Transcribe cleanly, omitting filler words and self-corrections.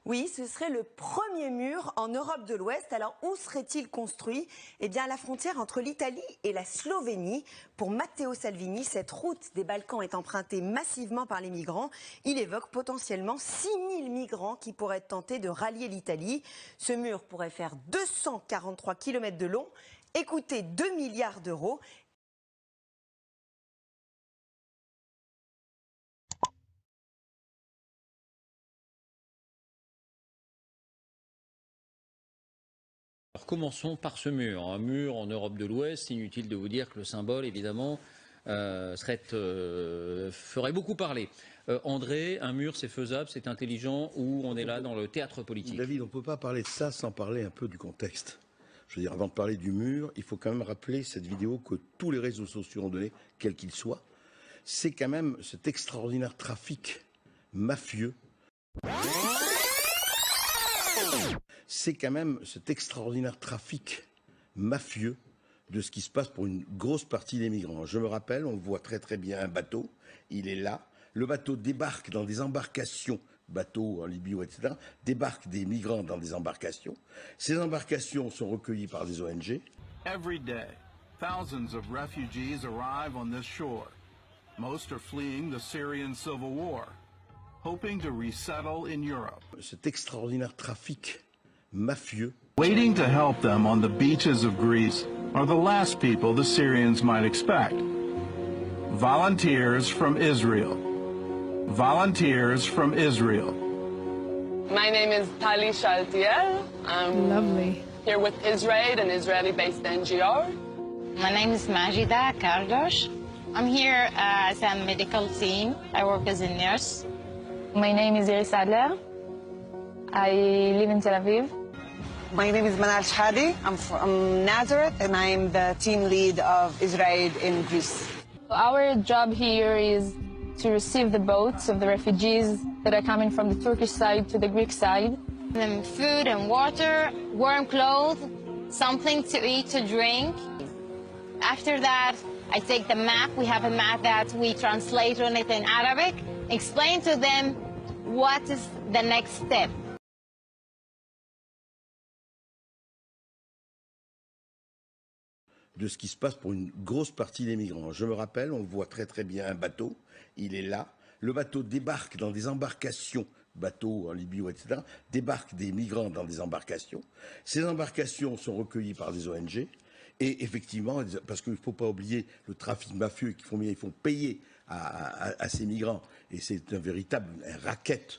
Oui, ce serait le premier mur en Europe de l'Ouest. Alors, où serait-il construit? Eh bien, à la frontière entre l'Italie et la Slovénie. Pour Matteo Salvini, cette route des Balkans est empruntée massivement par les migrants. Il évoque potentiellement 6000 migrants qui pourraient tenter de rallier l'Italie. Ce mur pourrait faire 243 km de long et coûter 2 milliards d'euros. Alors commençons par ce mur. Un mur en Europe de l'Ouest, inutile de vous dire que le symbole, évidemment, ferait beaucoup parler. André, un mur, c'est faisable, c'est intelligent, ou on est là dans le théâtre politique? David, on ne peut pas parler de ça sans parler un peu du contexte. Je veux dire, avant de parler du mur, il faut quand même rappeler cette vidéo que tous les réseaux sociaux ont donnée, quels qu'ils soient. C'est quand même cet extraordinaire trafic mafieux. C'est quand même cet extraordinaire trafic mafieux de ce qui se passe pour une grosse partie des migrants. Je me rappelle, on le voit très très bien, un bateau, il est là. Le bateau débarque dans des embarcations, bateaux en Libye, etc., débarquent des migrants dans des embarcations. Ces embarcations sont recueillies par des ONG. Every day, thousands of refugees arrive on this shore. Most are fleeing the Syrian civil war, hoping to resettle in Europe. Cet extraordinaire trafic mafieux. Waiting to help them on the beaches of Greece are the last people the Syrians might expect. Volunteers from Israel. Volunteers from Israel. My name is Tali Shaltiel. I'm Lovely. here with Israel, an Israeli-based NGO. My name is Majida Kardosh. I'm here as a medical team. I work as a nurse. My name is Iris Adler. I live in Tel Aviv. My name is Manal Shhadi. I'm from Nazareth, and I'm the team lead of Israel in Greece. Our job here is to receive the boats of the refugees that are coming from the Turkish side to the Greek side. Them food and water, warm clothes, something to eat, to drink. After that, I take the map. We have a map that we translate on it in Arabic. Explain to them what is the next step. De ce qui se passe pour une grosse partie des migrants. Je me rappelle, on le voit très très bien, un bateau, il est là. Le bateau débarque dans des embarcations, bateaux en Libye, etc., débarquent des migrants dans des embarcations. Ces embarcations sont recueillies par des ONG. Et effectivement, parce qu'il ne faut pas oublier le trafic mafieux qu'ils font bien, ils font payer à ces migrants. Et c'est un véritable racket